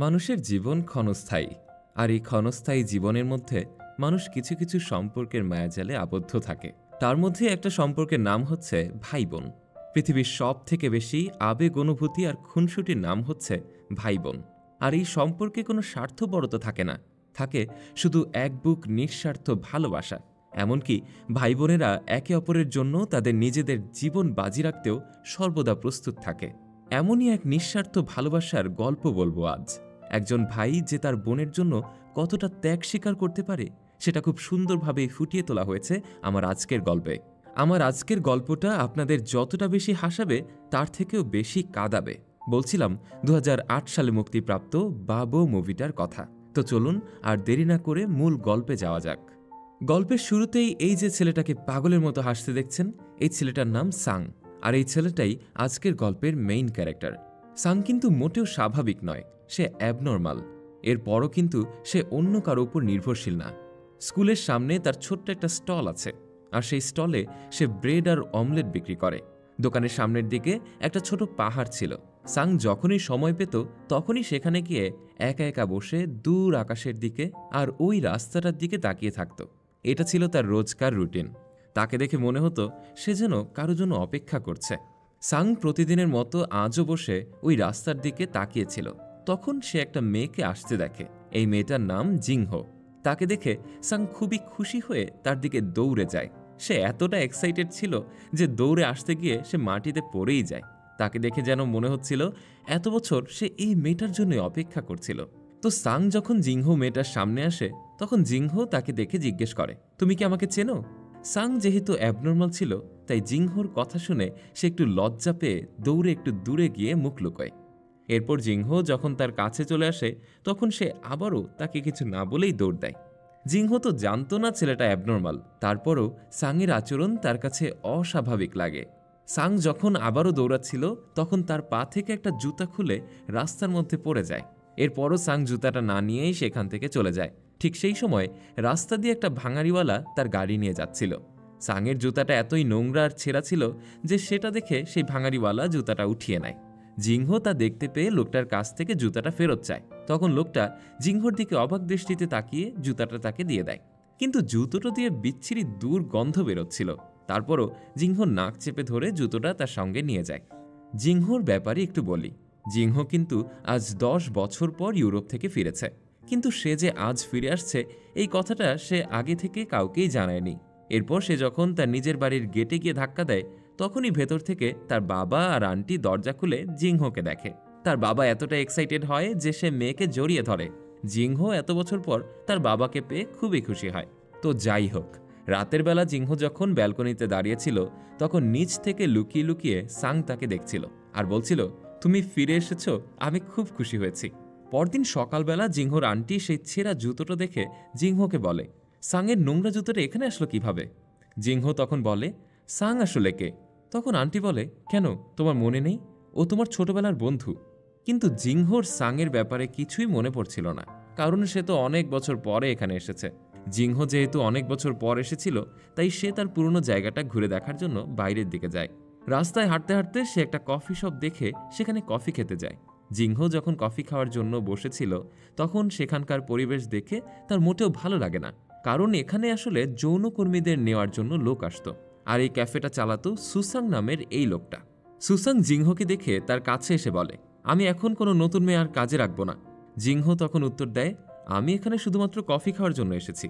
মানুষের জীবন ক্ষণস্থায়ী, আর এই ক্ষণস্থায়ী জীবনের মধ্যে মানুষ কিছু কিছু সম্পর্কের মায়াজালে আবদ্ধ থাকে। তার মধ্যে একটা সম্পর্কের নাম হচ্ছে ভাই বোন। পৃথিবীর সব থেকে বেশি আবেগ অনুভূতি আর খুনসুটির নাম হচ্ছে ভাই বোন। আর এই সম্পর্কে কোনো স্বার্থপরতা থাকে না, থাকে শুধু এক বুক নিঃস্বার্থ ভালোবাসা। এমনকি ভাই বোনেরা একে অপরের জন্য তাদের নিজেদের জীবন বাজি রাখতেও সর্বদা প্রস্তুত থাকে। এমনই এক নিঃস্বার্থ ভালোবাসার গল্প বলবো আজ। একজন ভাই যে তার বোনের জন্য কতটা ত্যাগ স্বীকার করতে পারে সেটা খুব সুন্দরভাবে ফুটিয়ে তোলা হয়েছে আমার আজকের গল্পে। আমার আজকের গল্পটা আপনাদের যতটা বেশি হাসাবে তার থেকেও বেশি কাঁদাবে। বলছিলাম 2008 সালে মুক্তিপ্রাপ্ত বাবো মুভিটার কথা। তো চলুন আর দেরি না করে মূল গল্পে যাওয়া যাক। গল্পের শুরুতেই এই যে ছেলেটাকে পাগলের মতো হাসতে দেখছেন, এই ছেলেটার নাম সাং। আর এই ছেলেটাই আজকের গল্পের মেইন ক্যারেক্টার। সাং কিন্তু মোটেও স্বাভাবিক নয়, সে অ্যাবনর্মাল। এরপরও কিন্তু সে অন্য কারো উপর নির্ভরশীল না। স্কুলের সামনে তার ছোট্ট একটা স্টল আছে, আর সেই স্টলে সে ব্রেড আর অমলেট বিক্রি করে। দোকানের সামনের দিকে একটা ছোট পাহাড় ছিল। সাং যখনই সময় পেত তখনই সেখানে গিয়ে একা একা বসে দূর আকাশের দিকে আর ওই রাস্তাটার দিকে তাকিয়ে থাকত। এটা ছিল তার রোজকার রুটিন। তাকে দেখে মনে হতো সে যেন কারো জন্য অপেক্ষা করছে। সাং প্রতিদিনের মতো আজও বসে ওই রাস্তার দিকে তাকিয়েছিল। তখন সে একটা মেয়েকে আসতে দেখে। এই মেয়েটার নাম জিংহো। তাকে দেখে সাং খুবই খুশি হয়ে তার দিকে দৌড়ে যায়। সে এতটা এক্সাইটেড ছিল যে দৌড়ে আসতে গিয়ে সে মাটিতে পড়েই যায়। তাকে দেখে যেন মনে হচ্ছিল এত বছর সে এই মেয়েটার জন্য অপেক্ষা করছিল। তো সাং যখন জিংহো মেয়েটার সামনে আসে তখন জিংহো তাকে দেখে জিজ্ঞেস করে, তুমি কি আমাকে চেনো? সাং যেহেতু অ্যাবনর্মাল ছিল তাই জিংহোর কথা শুনে সে একটু লজ্জা পেয়ে দৌড়ে একটু দূরে গিয়ে মুখ লুকোয়। এরপর জিংহো যখন তার কাছে চলে আসে তখন সে আবারও তাকে কিছু না বলেই দৌড় দেয়। জিংহো তো জানতো না ছেলেটা অ্যাবনর্মাল, তারপরও সাংয়ের আচরণ তার কাছে অস্বাভাবিক লাগে। সাং যখন আবারও দৌড়াচ্ছিল তখন তার পা থেকে একটা জুতা খুলে রাস্তার মধ্যে পড়ে যায়। এরপরও সাং জুতাটা না নিয়েই সেখান থেকে চলে যায়। ঠিক সেই সময় রাস্তা দিয়ে একটা ভাঙাড়িওয়ালা তার গাড়ি নিয়ে যাচ্ছিল। সাংয়ের জুতাটা এতই নোংরা আর ছেঁড়া ছিল যে সেটা দেখে সেই ভাঙাড়িওয়ালা জুতাটা উঠিয়ে নেয়। জিংহো তা দেখতে পেয়ে লোকটার কাছ থেকে জুতাটা ফেরত চায়। তখন লোকটা জিংহোর দিকে অবাক দৃষ্টিতে তাকিয়ে জুতাটা তাকে দিয়ে দেয়। কিন্তু জুতোটা দিয়ে বিচ্ছিরি দুর্গন্ধ বেরোচ্ছিল। তারপরও জিংহো নাক চেপে ধরে জুতোটা তার সঙ্গে নিয়ে যায়। জিংহোর ব্যাপারে একটু বলি। জিংহো কিন্তু আজ 10 বছর পর ইউরোপ থেকে ফিরেছে, কিন্তু সে যে আজ ফিরে আসছে এই কথাটা সে আগে থেকে কাউকেই জানায়নি। এরপর সে যখন তার নিজের বাড়ির গেটে গিয়ে ধাক্কা দেয় তখনই ভেতর থেকে তার বাবা আর আন্টি দরজা খুলে জিংহোকে দেখে। তার বাবা এতটা এক্সাইটেড হয় যে সে মেয়েকে জড়িয়ে ধরে। জিংহো এত বছর পর তার বাবাকে পেয়ে খুবই খুশি হয়। তো যাই হোক, রাতের বেলা জিংহো যখন ব্যালকনিতে দাঁড়িয়েছিল তখন নিচ থেকে লুকিয়ে লুকিয়ে সাং তাকে দেখছিল আর বলছিল, তুমি ফিরে এসেছো, আমি খুব খুশি হয়েছি। পরদিন সকালবেলা জিংহোর আন্টি সেই ছেঁড়া জুতোটা দেখে জিংহোকে বলে, সাংয়ের নোংরা জুতোটা এখানে আসলো কিভাবে? জিংহো তখন বলে, সাং আসলে কে? তখন আন্টি বলে, কেন তোমার মনে নেই? ও তোমার ছোটবেলার বন্ধু। কিন্তু জিংহোর সাংয়ের ব্যাপারে কিছুই মনে পড়ছিল না, কারণ সে তো অনেক বছর পরে এখানে এসেছে। জিংহো যেহেতু অনেক বছর পর এসেছিল তাই সে তার পুরনো জায়গাটা ঘুরে দেখার জন্য বাইরের দিকে যায়। রাস্তায় হাঁটতে হাঁটতে সে একটা কফি শপ দেখে সেখানে কফি খেতে যায়। জিংহো যখন কফি খাওয়ার জন্য বসেছিল তখন সেখানকার পরিবেশ দেখে তার মোটেও ভালো লাগে না, কারণ এখানে আসলে যৌনকর্মীদের নেওয়ার জন্য লোক আসতো। আর এই ক্যাফেটা চালাতো সুসাং নামের এই লোকটা। সুসাং জিংহোকে দেখে তার কাছে এসে বলে, আমি এখন কোনো নতুন মেয়ে আর কাজে রাখবো না। জিংহো তখন উত্তর দেয়, আমি এখানে শুধুমাত্র কফি খাওয়ার জন্য এসেছি।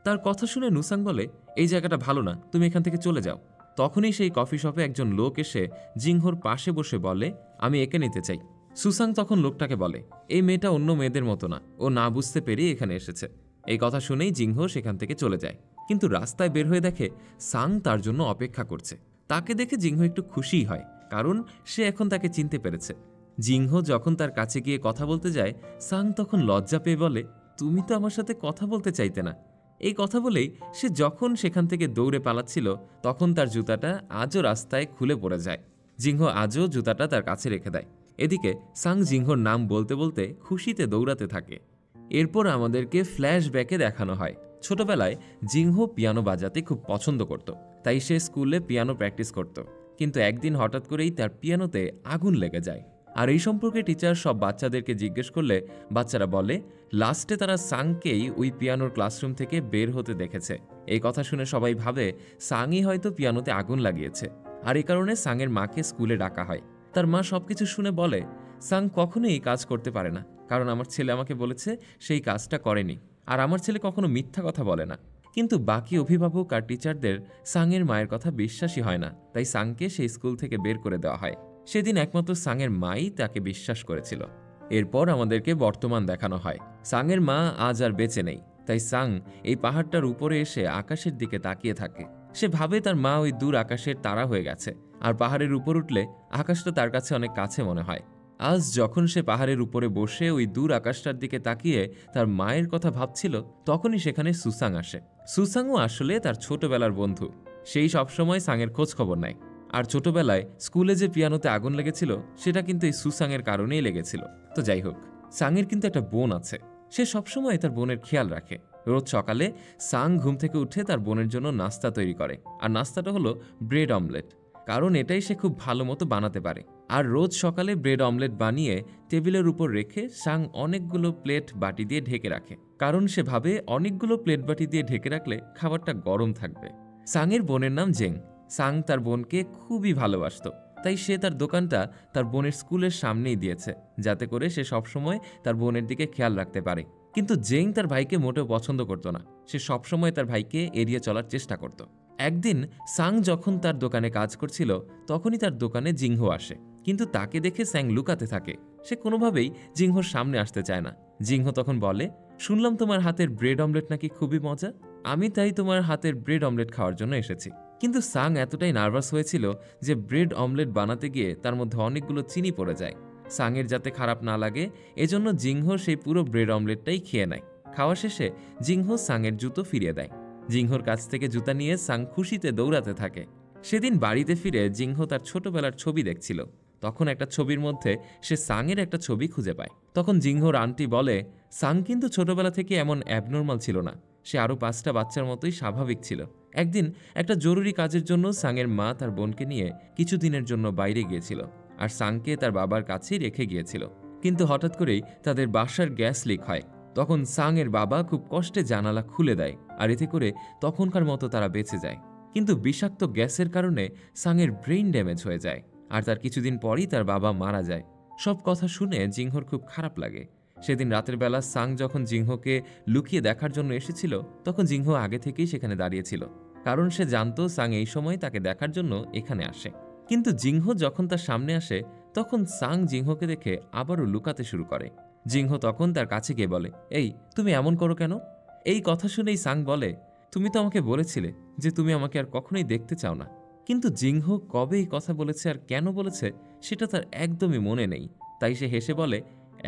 তার কথা শুনে নুসাং বলে, এই জায়গাটা ভালো না, তুমি এখান থেকে চলে যাও। তখনই সেই কফি শপে একজন লোক এসে জিংহোর পাশে বসে বলে, আমি একে নিতে চাই। সুসাং তখন লোকটাকে বলে, এই মেয়েটা অন্য মেয়েদের মতো না, ও না বুঝতে পেরেই এখানে এসেছে। এই কথা শুনেই জিংহো সেখান থেকে চলে যায়। কিন্তু রাস্তায় বের হয়ে দেখে সাং তার জন্য অপেক্ষা করছে। তাকে দেখে জিংহো একটু খুশিই হয়, কারণ সে এখন তাকে চিনতে পেরেছে। জিংহো যখন তার কাছে গিয়ে কথা বলতে যায় সাং তখন লজ্জা পেয়ে বলে, তুমি তো আমার সাথে কথা বলতে চাইতে না। এই কথা বলেই সে যখন সেখান থেকে দৌড়ে পালাচ্ছিল তখন তার জুতাটা আজও রাস্তায় খুলে পড়ে যায়। জিংহো আজও জুতাটা তার কাছে রেখে দেয়। এদিকে সাং জিংহোর নাম বলতে বলতে খুশিতে দৌড়াতে থাকে। এরপর আমাদেরকে ফ্ল্যাশব্যাকে দেখানো হয় ছোটবেলায় জিংহো পিয়ানো বাজাতে খুব পছন্দ করত, তাই সে স্কুলে পিয়ানো প্র্যাকটিস করত। কিন্তু একদিন হঠাৎ করেই তার পিয়ানোতে আগুন লেগে যায়। আর এই সম্পর্কে টিচার সব বাচ্চাদেরকে জিজ্ঞেস করলে বাচ্চারা বলে লাস্টে তারা সাংকেই ওই পিয়ানোর ক্লাসরুম থেকে বের হতে দেখেছে। এই কথা শুনে সবাই ভাবে সাংই হয়তো পিয়ানোতে আগুন লাগিয়েছে, আর এই কারণে সাংয়ের মাকে স্কুলে ডাকা হয়। তার মা সবকিছু শুনে বলে সাং কখনোই এই কাজ করতে পারে না, কারণ আমার ছেলে আমাকে বলেছে সেই কাজটা করেনি, আর আমার ছেলে কখনো মিথ্যা কথা বলে না। কিন্তু বাকি অভিভাবক আর টিচারদের সাংয়ের মায়ের কথা বিশ্বাসই হয় না, তাই সাংকে সেই স্কুল থেকে বের করে দেওয়া হয়। সেদিন একমাত্র সাংয়ের মাই তাকে বিশ্বাস করেছিল। এরপর আমাদেরকে বর্তমান দেখানো হয়। সাংয়ের মা আজ আর বেঁচে নেই, তাই সাং এই পাহাড়টার উপরে এসে আকাশের দিকে তাকিয়ে থাকে। সে ভাবে তার মা ওই দূর আকাশের তারা হয়ে গেছে, আর পাহাড়ের উপর উঠলে আকাশটা তার কাছে অনেক কাছে মনে হয়। আজ যখন সে পাহাড়ের উপরে বসে ওই দূর আকাশটার দিকে তাকিয়ে তার মায়ের কথা ভাবছিল, তখনই সেখানে সুসাং আসে। সুসাংও আসলে তার ছোটবেলার বন্ধু। সেই সবসময় সাংয়ের খোঁজ খবর নেয়। আর ছোটবেলায় স্কুলে যে পিয়ানোতে আগুন লেগেছিল সেটা কিন্তু এই সুসাংয়ের কারণেই লেগেছিল। তো যাই হোক, সাংয়ের কিন্তু একটা বোন আছে। সে সবসময় তার বোনের খেয়াল রাখে। রোজ সকালে সাং ঘুম থেকে উঠে তার বোনের জন্য নাস্তা তৈরি করে, আর নাস্তাটা হলো ব্রেড অমলেট, কারণ এটাই সে খুব ভালো মতো বানাতে পারে। আর রোজ সকালে ব্রেড অমলেট বানিয়ে টেবিলের উপর রেখে সাং অনেকগুলো প্লেট বাটি দিয়ে ঢেকে রাখে, কারণ সে ভাবে অনেকগুলো প্লেট বাটি দিয়ে ঢেকে রাখলে খাবারটা গরম থাকবে। সাংয়ের বোনের নাম জেং। সাং তার বোনকে খুবই ভালোবাসত, তাই সে তার দোকানটা তার বোনের স্কুলের সামনেই দিয়েছে, যাতে করে সে সবসময় তার বোনের দিকে খেয়াল রাখতে পারে। কিন্তু জেং তার ভাইকে মোটেও পছন্দ করত না। সে সবসময় তার ভাইকে এড়িয়ে চলার চেষ্টা করত। একদিন সাং যখন তার দোকানে কাজ করছিল, তখনই তার দোকানে জিংহো আসে, কিন্তু তাকে দেখে স্যাং লুকাতে থাকে। সে কোনোভাবেই জিংহোর সামনে আসতে চায় না। জিংহো তখন বলে, শুনলাম তোমার হাতের ব্রেড অমলেট নাকি খুবই মজা, আমি তাই তোমার হাতের ব্রেড অমলেট খাওয়ার জন্য এসেছি। কিন্তু সাং এতটাই নার্ভাস হয়েছিল যে ব্রেড অমলেট বানাতে গিয়ে তার মধ্যে অনেকগুলো চিনি পড়ে যায়। সাংয়ের যাতে খারাপ না লাগে এজন্য জিংহো সেই পুরো ব্রেড অমলেটটাই খেয়ে নেয়। খাওয়া শেষে জিংহো সাংয়ের জুতো ফিরিয়ে দেয়। জিংহোর কাছ থেকে জুতা নিয়ে সাং খুশিতে দৌড়াতে থাকে। সেদিন বাড়িতে ফিরে জিংহো তার ছোটবেলার ছবি দেখছিল। তখন একটা ছবির মধ্যে সে সাংয়ের একটা ছবি খুঁজে পায়। তখন জিংহোর আন্টি বলে, সাং কিন্তু ছোটবেলা থেকে এমন অ্যাবনর্মাল ছিল না, সে আরও 5টা বাচ্চার মতোই স্বাভাবিক ছিল। একদিন একটা জরুরি কাজের জন্য সাংয়ের মা তার বোনকে নিয়ে কিছুদিনের জন্য বাইরে গিয়েছিল, আর সাংকে তার বাবার কাছেই রেখে গিয়েছিল। কিন্তু হঠাৎ করেই তাদের বাসার গ্যাস লিক হয়। তখন সাংয়ের বাবা খুব কষ্টে জানালা খুলে দেয়, আর এতে করে তখনকার মতো তারা বেঁচে যায়। কিন্তু বিষাক্ত গ্যাসের কারণে সাংয়ের ব্রেইন ড্যামেজ হয়ে যায়, আর তার কিছুদিন পরই তার বাবা মারা যায়। সব কথা শুনে জিংহোর খুব খারাপ লাগে। সেদিন রাতের বেলা সাং যখন জিংহোকে লুকিয়ে দেখার জন্য এসেছিল, তখন জিংহো আগে থেকেই সেখানে দাঁড়িয়েছিল, কারণ সে জানতো সাং এই সময় তাকে দেখার জন্য এখানে আসে। কিন্তু জিংহো যখন তার সামনে আসে, তখন সাং জিংহোকে দেখে আবারও লুকাতে শুরু করে। জিংহো তখন তার কাছে গিয়ে বলে, এই তুমি এমন করো কেন? এই কথা শুনেই সাং বলে, তুমি তো আমাকে বলেছিলে যে তুমি আমাকে আর কখনোই দেখতে চাও না। কিন্তু জিংহো কবে এই কথা বলেছে আর কেন বলেছে সেটা তার একদমই মনে নেই। তাই সে হেসে বলে,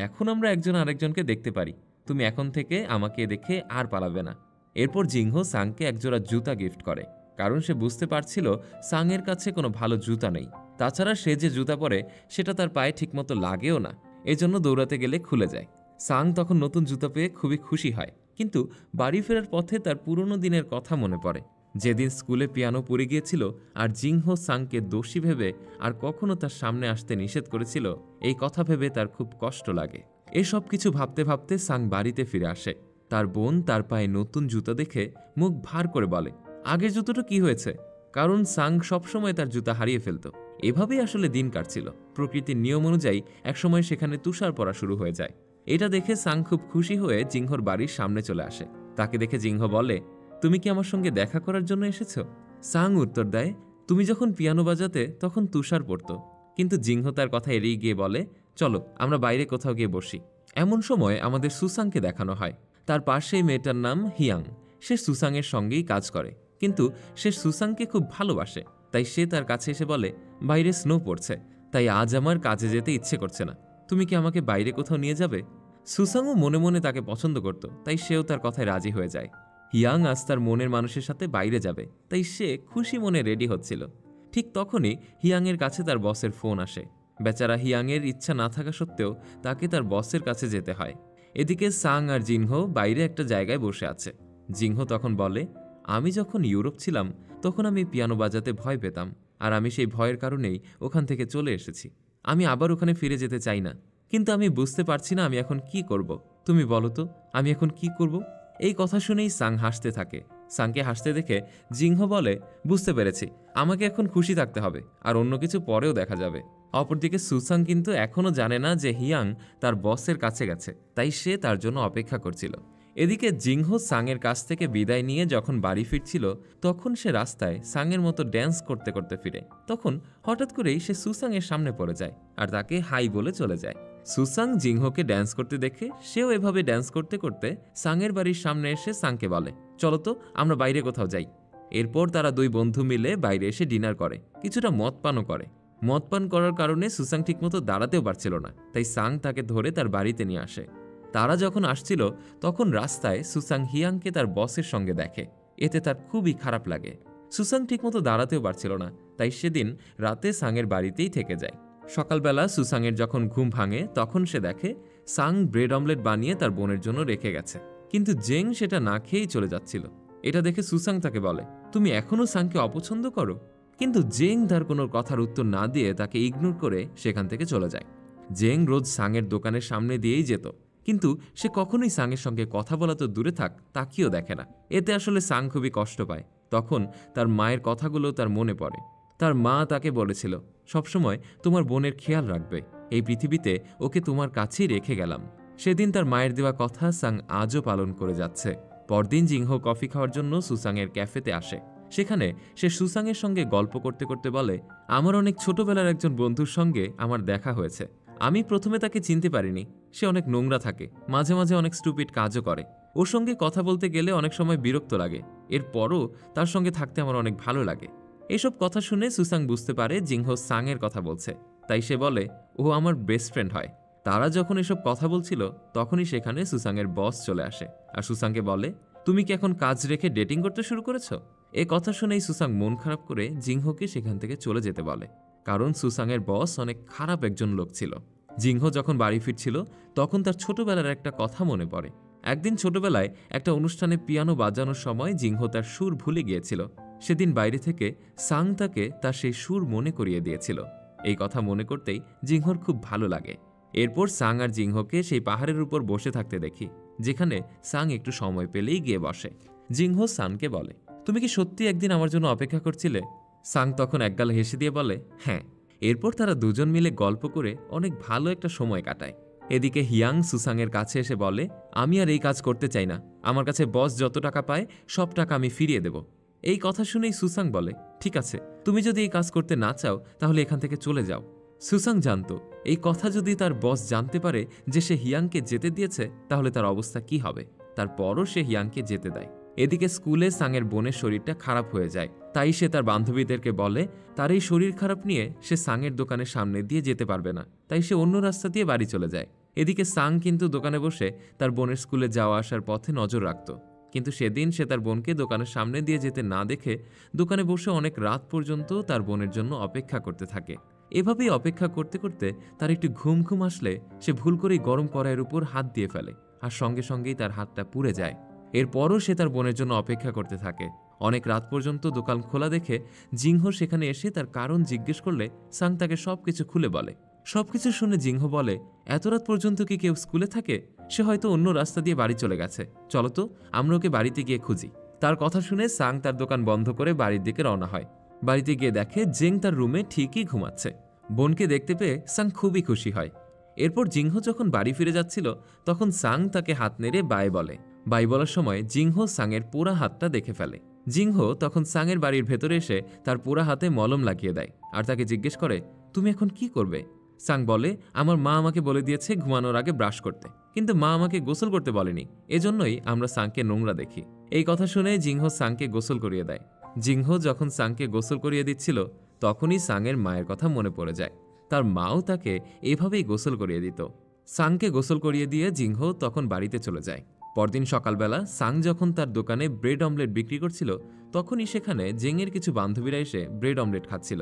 এখন আমরা একজন আরেকজনকে দেখতে পারি, তুমি এখন থেকে আমাকে দেখে আর পালাবে না। এরপর জিংহো সাংকে একজোড়া জুতা গিফট করে, কারণ সে বুঝতে পারছিল সাংয়ের কাছে কোনো ভালো জুতা নেই। তাছাড়া সে যে জুতা পরে সেটা তার পায়ে ঠিকমতো লাগেও না, এজন্য দৌড়াতে গেলে খুলে যায়। সাং তখন নতুন জুতা পেয়ে খুবই খুশি হয়, কিন্তু বাড়ি ফেরার পথে তার পুরনো দিনের কথা মনে পড়ে, যেদিন স্কুলে পিয়ানো পড়ে গিয়েছিল আর জিংহো সাংকে দোষী ভেবে আর কখনো তার সামনে আসতে নিষেধ করেছিল। এই কথা ভেবে তার খুব কষ্ট লাগে। এসব কিছু ভাবতে ভাবতে সাং বাড়িতে ফিরে আসে। তার বোন তার পায়ে নতুন জুতা দেখে মুখ ভার করে বলে, আগের জুতোটা কি হয়েছে? কারণ সাং সবসময় তার জুতা হারিয়ে ফেলত। এভাবেই আসলে দিন কাটছিল। প্রকৃতির নিয়ম অনুযায়ী একসময় সেখানে তুষার পড়া শুরু হয়ে যায়। এটা দেখে সাং খুব খুশি হয়ে জিংহোর বাড়ির সামনে চলে আসে। তাকে দেখে জিংহো বলে, তুমি কি আমার সঙ্গে দেখা করার জন্য এসেছ? সাং উত্তর দেয়, তুমি যখন পিয়ানো বাজাতে তখন তুষার পড়তো। কিন্তু জিংহো তার কথা এড়িয়ে গিয়ে বলে, চলো আমরা বাইরে কোথাও গিয়ে বসি। এমন সময় আমাদের সুসাংকে দেখানো হয়। তার পাশেই মেয়েটার নাম হিয়াং। সে সুসাংয়ের সঙ্গেই কাজ করে, কিন্তু সে সুসাংকে খুব ভালোবাসে। তাই সে তার কাছে এসে বলে, বাইরে স্নো পড়ছে, তাই আজ আমার কাজে যেতে ইচ্ছে করছে না, তুমি কি আমাকে বাইরে কোথাও নিয়ে যাবে? সুসাংও মনে মনে তাকে পছন্দ করত, তাই সেও তার কথায় রাজি হয়ে যায়। হিয়াং আজ তার মনের মানুষের সাথে বাইরে যাবে, তাই সে খুশি মনে রেডি হচ্ছিল। ঠিক তখনই হিয়াংয়ের কাছে তার বসের ফোন আসে। বেচারা হিয়াংয়ের ইচ্ছা না থাকা সত্ত্বেও তাকে তার বসের কাছে যেতে হয়। এদিকে সাং আর জিংহো বাইরে একটা জায়গায় বসে আছে। জিংহো তখন বলে, আমি যখন ইউরোপ ছিলাম তখন আমি পিয়ানো বাজাতে ভয় পেতাম, আর আমি সেই ভয়ের কারণেই ওখান থেকে চলে এসেছি। আমি আবার ওখানে ফিরে যেতে চাই না, কিন্তু আমি বুঝতে পারছি না আমি এখন কি করব। তুমি বলো তো আমি এখন কি করব? এই কথা শুনেই সাং হাসতে থাকে। সাংকে হাসতে দেখে জিংহো বলে, বুঝতে পেরেছি, আমাকে এখন খুশি থাকতে হবে, আর অন্য কিছু পরেও দেখা যাবে। অপরদিকে সুসাং কিন্তু এখনও জানে না যে হিয়াং তার বসের কাছে গেছে, তাই সে তার জন্য অপেক্ষা করছিল। এদিকে জিংহো সাংয়ের কাছ থেকে বিদায় নিয়ে যখন বাড়ি ফিরছিল, তখন সে রাস্তায় সাংয়ের মতো ড্যান্স করতে করতে ফিরে। তখন হঠাৎ করেই সে সুসাংয়ের সামনে পড়ে যায় আর তাকে হাই বলে চলে যায়। সুসাং জিংহোকে ড্যান্স করতে দেখে সেও এভাবে ড্যান্স করতে করতে সাংয়ের বাড়ির সামনে এসে সাংকে বলে, চলো তো আমরা বাইরে কোথাও যাই। এরপর তারা দুই বন্ধু মিলে বাইরে এসে ডিনার করে, কিছুটা মদ পানও করে। মদ পান করার কারণে সুসাং ঠিকমতো দাঁড়াতেও পারছিল না, তাই সাং তাকে ধরে তার বাড়িতে নিয়ে আসে। তারা যখন আসছিল তখন রাস্তায় সুসাং হিয়াংকে তার বসের সঙ্গে দেখে। এতে তার খুবই খারাপ লাগে। সুসাং ঠিকমতো দাঁড়াতেও পারছিল না, তাই সেদিন রাতে সাংয়ের বাড়িতেই থেকে যায়। সকালবেলা সুসাংয়ের যখন ঘুম ভাঙে তখন সে দেখে সাং ব্রেড অমলেট বানিয়ে তার বোনের জন্য রেখে গেছে, কিন্তু জেং সেটা না খেয়েই চলে যাচ্ছিল। এটা দেখে সুসাং তাকে বলে, তুমি এখনও সাংকে অপছন্দ করো? কিন্তু জেং তার কোনো কথার উত্তর না দিয়ে তাকে ইগনোর করে সেখান থেকে চলে যায়। জেং রোজ সাংয়ের দোকানের সামনে দিয়েই যেত, কিন্তু সে কখনোই সাংয়ের সঙ্গে কথা বলা তো দূরে থাক, তাকিয়েও দেখে না। এতে আসলে সাং খুবই কষ্ট পায়। তখন তার মায়ের কথাগুলো তার মনে পড়ে। তার মা তাকে বলেছিল, সবসময় তোমার বোনের খেয়াল রাখবে, এই পৃথিবীতে ওকে তোমার কাছেই রেখে গেলাম। সেদিন তার মায়ের দেওয়া কথা সাং আজও পালন করে যাচ্ছে। পরদিন জিংহো কফি খাওয়ার জন্য সুসাংয়ের ক্যাফেতে আসে। সেখানে সে সুসাংয়ের সঙ্গে গল্প করতে করতে বলে, আমার অনেক ছোটবেলার একজন বন্ধুর সঙ্গে আমার দেখা হয়েছে। আমি প্রথমে তাকে চিনতে পারিনি। সে অনেক নোংরা থাকে, মাঝে মাঝে অনেক স্টুপিড কাজও করে। ওর সঙ্গে কথা বলতে গেলে অনেক সময় বিরক্ত লাগে, এরপরও তার সঙ্গে থাকতে আমার অনেক ভালো লাগে। এসব কথা শুনে সুসাং বুঝতে পারে জিংহো সাংয়ের কথা বলছে, তাই সে বলে ও আমার বেস্ট ফ্রেন্ড হয়। তারা যখন এসব কথা বলছিল তখনই সেখানে সুসাংয়ের বস চলে আসে আর সুসাংকে বলে, তুমি কি এখন কাজ রেখে ডেটিং করতে শুরু করেছো? এ কথা শুনেই সুসাং মন খারাপ করে জিংহোকে সেখান থেকে চলে যেতে বলে, কারণ সুসাংয়ের বস অনেক খারাপ একজন লোক ছিল। জিংহো যখন বাড়ি ফিরছিল তখন তার ছোটবেলার একটা কথা মনে পড়ে। একদিন ছোটবেলায় একটা অনুষ্ঠানে পিয়ানো বাজানোর সময় জিংহো তার সুর ভুলে গিয়েছিল। সেদিন বাইরে থেকে সাং তাকে তার সেই সুর মনে করিয়ে দিয়েছিল। এই কথা মনে করতেই জিংহোর খুব ভালো লাগে। এরপর সাং আর জিংহোকে সেই পাহাড়ের উপর বসে থাকতে দেখি, যেখানে সাং একটু সময় পেলেই গিয়ে বসে। জিংহো সাংকে বলে, তুমি কি সত্যি একদিন আমার জন্য অপেক্ষা করছিলে? সাং তখন একগাল হেসে দিয়ে বলে, হ্যাঁ। এরপর তারা দুজন মিলে গল্প করে অনেক ভালো একটা সময় কাটায়। এদিকে হিয়াং সুসাংয়ের কাছে এসে বলে, আমি আর এই কাজ করতে চাই না, আমার কাছে বস যত টাকা পায় সব টাকা আমি ফিরিয়ে দেব। এই কথা শুনেই সুসাং বলে, ঠিক আছে, তুমি যদি এই কাজ করতে না চাও তাহলে এখান থেকে চলে যাও। সুসাং জানতো এই কথা যদি তার বস জানতে পারে যে সে হিয়াংকে যেতে দিয়েছে তাহলে তার অবস্থা কি হবে। তারপরও সে হিয়াংকে যেতে দেয়। এদিকে স্কুলে সাংয়ের বোনের শরীরটা খারাপ হয়ে যায়, তাই সে তার বান্ধবীদেরকে বলে তার এই শরীর খারাপ নিয়ে সে সাংয়ের দোকানের সামনে দিয়ে যেতে পারবে না, তাই সে অন্য রাস্তা দিয়ে বাড়ি চলে যায়। এদিকে সাং কিন্তু দোকানে বসে তার বোনের স্কুলে যাওয়া আসার পথে নজর রাখত, কিন্তু সেদিন সে তার বোনকে দোকানের সামনে দিয়ে যেতে না দেখে দোকানে বসে অনেক রাত পর্যন্ত তার বোনের জন্য অপেক্ষা করতে থাকে। এভাবেই অপেক্ষা করতে করতে তার একটু ঘুম ঘুম আসলে সে ভুল করেই গরম কড়াইয়ের উপর হাত দিয়ে ফেলে, আর সঙ্গে সঙ্গেই তার হাতটা পুড়ে যায়। এরপরও সে তার বোনের জন্য অপেক্ষা করতে থাকে। অনেক রাত পর্যন্ত দোকান খোলা দেখে জিংহো সেখানে এসে তার কারণ জিজ্ঞেস করলে সাং তাকে সবকিছু খুলে বলে। সবকিছু শুনে জিংহো বলে, এত রাত পর্যন্ত কি কেউ স্কুলে থাকে? সে হয়তো অন্য রাস্তা দিয়ে বাড়ি চলে গেছে, চলো তো আমরা ওকে বাড়িতে গিয়ে খুঁজি। তার কথা শুনে সাং তার দোকান বন্ধ করে বাড়ির দিকে রওনা হয়। বাড়িতে গিয়ে দেখে জেং তার রুমে ঠিকই ঘুমাচ্ছে। বোনকে দেখতে পেয়ে সাং খুবই খুশি হয়। এরপর জিংহো যখন বাড়ি ফিরে যাচ্ছিল তখন সাং তাকে হাত নেড়ে বাই বলে। বাই বলার সময় জিংহো সাংয়ের পুরা হাতটা দেখে ফেলে। জিংহো তখন সাংয়ের বাড়ির ভেতরে এসে তার পুরা হাতে মলম লাগিয়ে দেয় আর তাকে জিজ্ঞেস করে, তুমি এখন কি করবে? সাং বলে, আমার মা আমাকে বলে দিয়েছে ঘুমানোর আগে ব্রাশ করতে, কিন্তু মা আমাকে গোসল করতে বলেনি, এজন্যই আমরা সাংকে নোংরা দেখি। এই কথা শুনে জিংহো সাংকে গোসল করিয়ে দেয়। জিংহো যখন সাংকে গোসল করিয়ে দিচ্ছিল তখনই সাংয়ের মায়ের কথা মনে পড়ে যায়। তার মাও তাকে এভাবেই গোসল করিয়ে দিত। সাংকে গোসল করিয়ে দিয়ে জিংহো তখন বাড়িতে চলে যায়। পরদিন সকালবেলা সাং যখন তার দোকানে ব্রেড অমলেট বিক্রি করছিল তখনই সেখানে জেংয়ের কিছু বান্ধবীরা এসে ব্রেড অমলেট খাচ্ছিল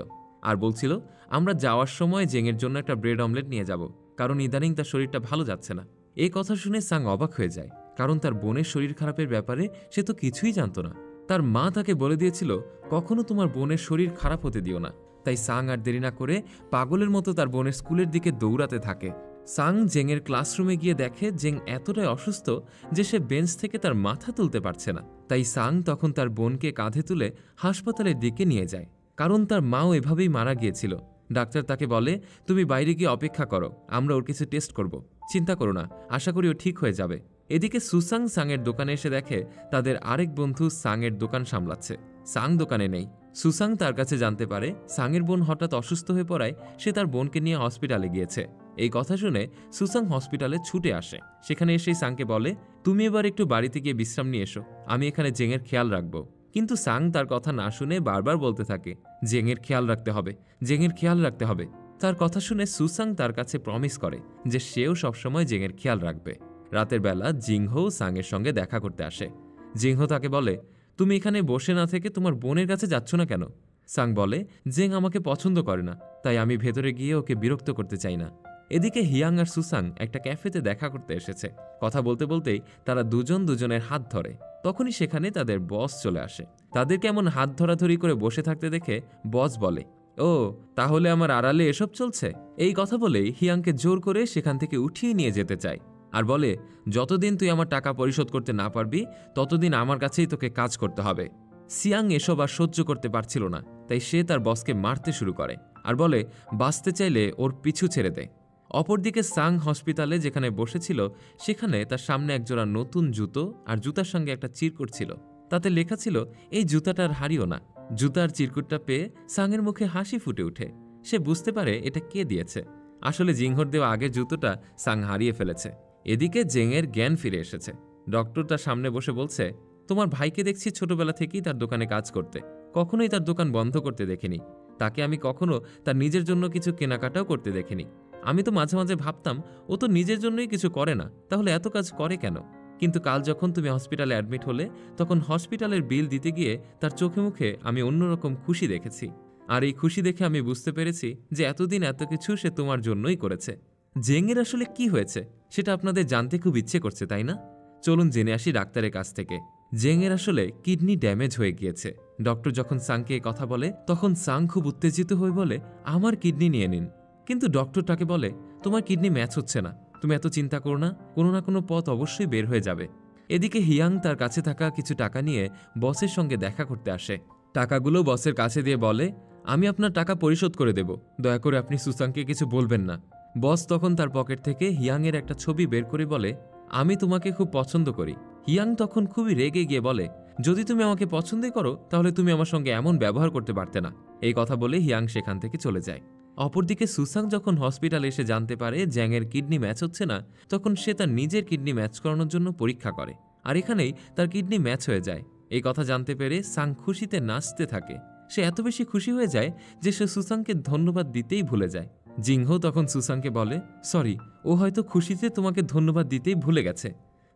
আর বলছিল, আমরা যাওয়ার সময় জেংয়ের জন্য একটা ব্রেড অমলেট নিয়ে যাব, কারণ ইদানিং তার শরীরটা ভালো যাচ্ছে না। এই কথা শুনে সাং অবাক হয়ে যায়, কারণ তার বোনের শরীর খারাপের ব্যাপারে সে তো কিছুই জানতো না। তার মা তাকে বলে দিয়েছিল, কখনো তোমার বোনের শরীর খারাপ হতে দিও না, তাই সাং আর দেরি না করে পাগলের মতো তার বোনের স্কুলের দিকে দৌড়াতে থাকে। সাং জেংয়ের ক্লাসরুমে গিয়ে দেখে জেং এতটাই অসুস্থ যে সে বেঞ্চ থেকে তার মাথা তুলতে পারছে না। তাই সাং তখন তার বোনকে কাঁধে তুলে হাসপাতালের দিকে নিয়ে যায়, কারণ তার মাও এভাবেই মারা গিয়েছিল। ডাক্তার তাকে বলে, তুমি বাইরে গিয়ে অপেক্ষা করো, আমরা ওর কিছু টেস্ট করব, চিন্তা করো না, আশা করি ও ঠিক হয়ে যাবে। এদিকে সুসাং সাংয়ের দোকানে এসে দেখে তাদের আরেক বন্ধু সাংয়ের দোকান সামলাচ্ছে। সাং দোকানে নেই। সুসাং তার কাছে জানতে পারে সাংয়ের বোন হঠাৎ অসুস্থ হয়ে পড়ায় সে তার বোনকে নিয়ে হসপিটালে গিয়েছে। এই কথা শুনে সুসাং হসপিটালে ছুটে আসে। সেখানে এসেই সাংকে বলে, তুমি এবার একটু বাড়িতে গিয়ে বিশ্রাম নিয়ে এসো, আমি এখানে জেংয়ের খেয়াল রাখবো। কিন্তু সাং তার কথা না শুনে বারবার বলতে থাকে, জেংয়ের খেয়াল রাখতে হবে, জেংয়ের খেয়াল রাখতে হবে। তার কথা শুনে সুসাং তার কাছে প্রমিস করে যে সেও সবসময় জেংয়ের খেয়াল রাখবে। রাতের বেলা জিংহো সাংয়ের সঙ্গে দেখা করতে আসে। জিংহো তাকে বলে, তুমি এখানে বসে না থেকে তোমার বোনের কাছে যাচ্ছ না কেন? সাং বলে, জেং আমাকে পছন্দ করে না, তাই আমি ভেতরে গিয়ে ওকে বিরক্ত করতে চাই না। এদিকে হিয়াং আর সুসাং একটা ক্যাফেতে দেখা করতে এসেছে। কথা বলতে বলতেই তারা দুজন দুজনের হাত ধরে। তখনই সেখানে তাদের বস চলে আসে। তাদেরকে এমন হাত ধরাধরি করে বসে থাকতে দেখে বস বলে, ও তাহলে আমার আড়ালে এসব চলছে? এই কথা বলেই হিয়াংকে জোর করে সেখান থেকে উঠিয়ে নিয়ে যেতে চায় আর বলে, যতদিন তুই আমার টাকা পরিশোধ করতে না পারবি ততদিন আমার কাছেই তোকে কাজ করতে হবে। সিয়াং এসব আর সহ্য করতে পারছিল না, তাই সে তার বসকে মারতে শুরু করে আর বলে, বাঁচতে চাইলে ওর পিছু ছেড়ে দে। অপরদিকে সাং হসপিটালে যেখানে বসেছিল সেখানে তার সামনে একজোড়া নতুন জুতো আর জুতার সঙ্গে একটা চিরকুট ছিল। তাতে লেখা ছিল, এই জুতাটা আর হারিও না। জুতার চিরকুটটা পেয়ে সাংয়ের মুখে হাসি ফুটে ওঠে। সে বুঝতে পারে এটা কে দিয়েছে। আসলে জিংহোর দেওয়া আগের জুতোটা সাং হারিয়ে ফেলেছে। এদিকে জেংয়ের জ্ঞান ফিরে এসেছে। ডক্টর তার সামনে বসে বলছে, তোমার ভাইকে দেখছি ছোটবেলা থেকেই তার দোকানে কাজ করতে, কখনোই তার দোকান বন্ধ করতে দেখিনি। তাকে আমি কখনো তার নিজের জন্য কিছু কেনাকাটাও করতে দেখিনি। আমি তো মাঝে মাঝে ভাবতাম ও তো নিজের জন্যই কিছু করে না, তাহলে এত কাজ করে কেন? কিন্তু কাল যখন তুমি হসপিটালে অ্যাডমিট হলে তখন হসপিটালের বিল দিতে গিয়ে তার চোখে মুখে আমি অন্যরকম খুশি দেখেছি। আর এই খুশি দেখে আমি বুঝতে পেরেছি যে এতদিন এত কিছু সে তোমার জন্যই করেছে। জেংয়ের আসলে কি হয়েছে সেটা আপনাদের জানতে খুব ইচ্ছে করছে, তাই না? চলুন জেনে আসি ডাক্তারের কাছ থেকে। জেংয়ের আসলে কিডনি ড্যামেজ হয়ে গিয়েছে। ডক্টর যখন সাংকে কথা বলে তখন সাং খুব উত্তেজিত হয়ে বলে, আমার কিডনি নিয়ে নিন। কিন্তু ডক্টর তাকে বলে, তোমার কিডনি ম্যাচ হচ্ছে না, তুমি এত চিন্তা করো না, কোনো না কোনো পথ অবশ্যই বের হয়ে যাবে। এদিকে হিয়াং তার কাছে থাকা কিছু টাকা নিয়ে বসের সঙ্গে দেখা করতে আসে। টাকাগুলো বসের কাছে দিয়ে বলে, আমি আপনার টাকা পরিশোধ করে দেব, দয়া করে আপনি সুসাংকে কিছু বলবেন না। বস তখন তার পকেট থেকে হিয়াংয়ের একটা ছবি বের করে বলে, আমি তোমাকে খুব পছন্দ করি। হিয়াং তখন খুবই রেগে গিয়ে বলে, যদি তুমি আমাকে পছন্দই করো তাহলে তুমি আমার সঙ্গে এমন ব্যবহার করতে পারতে না। এই কথা বলে হিয়াং সেখান থেকে চলে যায়। অপরদিকে সুসাং যখন হসপিটালে এসে জানতে পারে জ্যাংয়ের কিডনি ম্যাচ হচ্ছে না, তখন সে তার নিজের কিডনি ম্যাচ করানোর জন্য পরীক্ষা করে, আর এখানেই তার কিডনি ম্যাচ হয়ে যায়। এই কথা জানতে পেরে সাং খুশিতে নাচতে থাকে। সে এত বেশি খুশি হয়ে যায় যে সে সুসাংকে ধন্যবাদ দিতেই ভুলে যায়। জিংহো তখন সুসাংকে বলে, সরি, ও হয়তো খুশিতে তোমাকে ধন্যবাদ দিতেই ভুলে গেছে।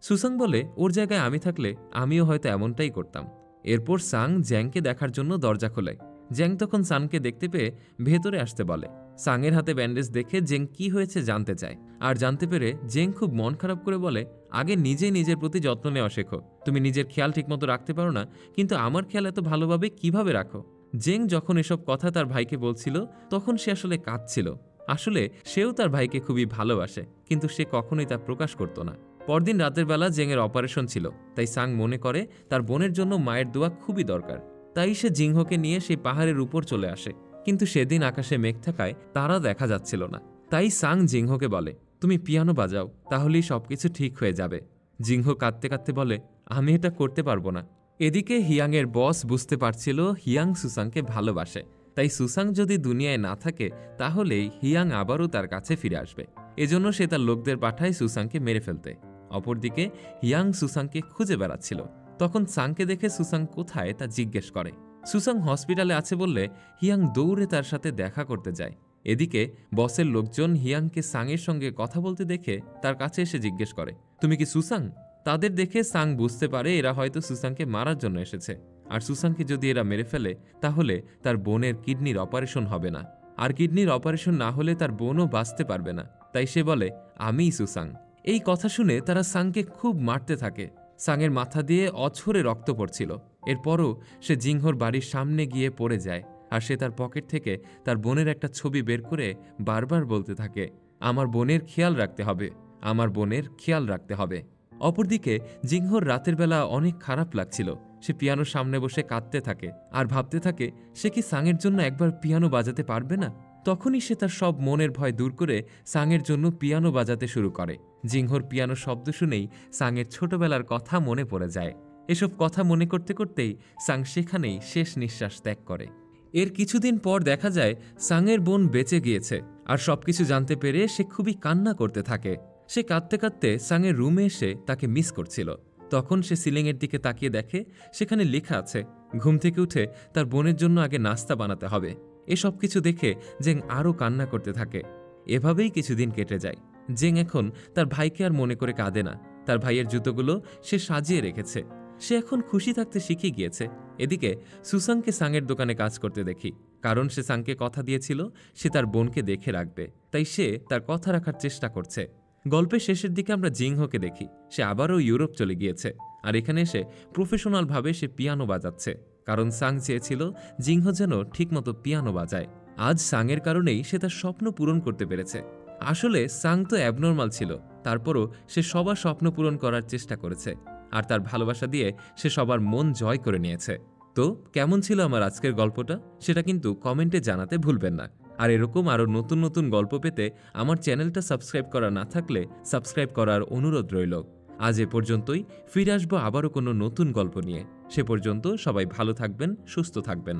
সুসাং বলে, ওর জায়গায় আমি থাকলে আমিও হয়তো এমনটাই করতাম। এরপর সাং জ্যাংকে দেখার জন্য দরজা খোলে। জ্যাং তখন সাংকে দেখতে পেয়ে ভেতরে আসতে বলে। সাংয়ের হাতে ব্যান্ডেজ দেখে জেং কি হয়েছে জানতে চায়, আর জানতে পেরে জেং খুব মন খারাপ করে বলে, আগে নিজেই নিজের প্রতি যত্ন নেওয়া শেখো। তুমি নিজের খেয়াল ঠিকমতো রাখতে পারো না, কিন্তু আমার খেয়াল এত ভালোভাবে কিভাবে রাখো? জেং যখন এসব কথা তার ভাইকে বলছিল তখন সে আসলে কাঁদছিল। আসলে সেও তার ভাইকে খুবই ভালোবাসে, কিন্তু সে কখনোই তা প্রকাশ করত না। পরদিন রাতের বেলা জেংয়ের অপারেশন ছিল, তাই সাং মনে করে তার বোনের জন্য মায়ের দোয়া খুবই দরকার। তাই সে জিংহোকে নিয়ে সেই পাহাড়ের উপর চলে আসে। কিন্তু সেদিন আকাশে মেঘ থাকায় তারা দেখা যাচ্ছিল না। তাই সাং জিংহোকে বলে, তুমি পিয়ানো বাজাও, তাহলেই সবকিছু ঠিক হয়ে যাবে। জিংহো কাঁদতে কাঁদতে বলে, আমি এটা করতে পারবো না। এদিকে হিয়াংয়ের বস বুঝতে পারছিল হিয়াং সুসাংকে ভালোবাসে, তাই সুসাং যদি দুনিয়ায় না থাকে তাহলেই হিয়াং আবারও তার কাছে ফিরে আসবে। এজন্য সে তার লোকদের পাঠায় সুসাংকে মেরে ফেলতে। অপরদিকে হিয়াং সুসাংকে খুঁজে বেড়াচ্ছিল। তখন সাংকে দেখে সুসাং কোথায় তা জিজ্ঞেস করে। সুসাং হসপিটালে আছে বললে হিয়াং দৌড়ে তার সাথে দেখা করতে যায়। এদিকে বসের লোকজন হিয়াংকে সাংয়ের সঙ্গে কথা বলতে দেখে তার কাছে এসে জিজ্ঞেস করে, তুমি কি সুসাং? তাদের দেখে সাং বুঝতে পারে এরা হয়তো সুসাংকে মারার জন্য এসেছে, আর সুসাংকে যদি এরা মেরে ফেলে তাহলে তার বোনের কিডনির অপারেশন হবে না, আর কিডনির অপারেশন না হলে তার বোনও বাঁচতে পারবে না। তাই সে বলে, আমিই সুসাং। এই কথা শুনে তারা সাংকে খুব মারতে থাকে। সাংয়ের মাথা দিয়ে অঝরে রক্ত পড়ছিল। এরপরও সে জিংহোর বাড়ির সামনে গিয়ে পড়ে যায় আর সে তার পকেট থেকে তার বোনের একটা ছবি বের করে বারবার বলতে থাকে, আমার বোনের খেয়াল রাখতে হবে, আমার বোনের খেয়াল রাখতে হবে। অপরদিকে জিংহোর রাতের বেলা অনেক খারাপ লাগছিল। সে পিয়ানোর সামনে বসে কাঁদতে থাকে আর ভাবতে থাকে সে কি সাংয়ের জন্য একবার পিয়ানো বাজাতে পারবে না। তখনই সে তার সব মনের ভয় দূর করে সাংয়ের জন্য পিয়ানো বাজাতে শুরু করে। জিংহোর পিয়ানো শব্দ শুনেই সাংয়ের ছোটবেলার কথা মনে পড়ে যায়। এসব কথা মনে করতে করতেই সাং সেখানেই শেষ নিঃশ্বাস ত্যাগ করে। এর কিছুদিন পর দেখা যায় সাংয়ের বোন বেঁচে গিয়েছে, আর সবকিছু জানতে পেরে সে খুবই কান্না করতে থাকে। সে কাঁদতে কাঁদতে সাংয়ের রুমে এসে তাকে মিস করছিল। তখন সে সিলিংয়ের দিকে তাকিয়ে দেখে সেখানে লেখা আছে ঘুম থেকে উঠে তার বোনের জন্য আগে নাস্তা বানাতে হবে। এসব কিছু দেখে জেং আরও কান্না করতে থাকে। এভাবেই কিছুদিন কেটে যায়। জেং এখন তার ভাইকে আর মনে করে কাঁদে না। তার ভাইয়ের জুতোগুলো সে সাজিয়ে রেখেছে। সে এখন খুশি থাকতে শিখে গিয়েছে। এদিকে সুসাংকে সাংয়ের দোকানে কাজ করতে দেখি, কারণ সে সাংকে কথা দিয়েছিল সে তার বোনকে দেখে রাখবে, তাই সে তার কথা রাখার চেষ্টা করছে। গল্পের শেষের দিকে আমরা জিংহোকে দেখি সে আবারও ইউরোপ চলে গিয়েছে, আর এখানে এসে প্রফেশনালভাবে সে পিয়ানো বাজাচ্ছে, কারণ সাং চেয়েছিল জিংহো যেন ঠিকমতো পিয়ানো বাজায়। আজ সাংয়ের কারণেই সে তার স্বপ্ন পূরণ করতে পেরেছে। আসলে সাং তো অ্যাবনর্মাল ছিল, তারপরও সে সবার স্বপ্ন পূরণ করার চেষ্টা করেছে, আর তার ভালোবাসা দিয়ে সে সবার মন জয় করে নিয়েছে। তো কেমন ছিল আমার আজকের গল্পটা সেটা কিন্তু কমেন্টে জানাতে ভুলবেন না। আর এরকম আরও নতুন নতুন গল্প পেতে আমার চ্যানেলটা সাবস্ক্রাইব করা না থাকলে সাবস্ক্রাইব করার অনুরোধ রইল। আজ এ পর্যন্তই, ফিরে আসবো আবারও কোনো নতুন গল্প নিয়ে। সে পর্যন্ত সবাই ভালো থাকবেন, সুস্থ থাকবেন।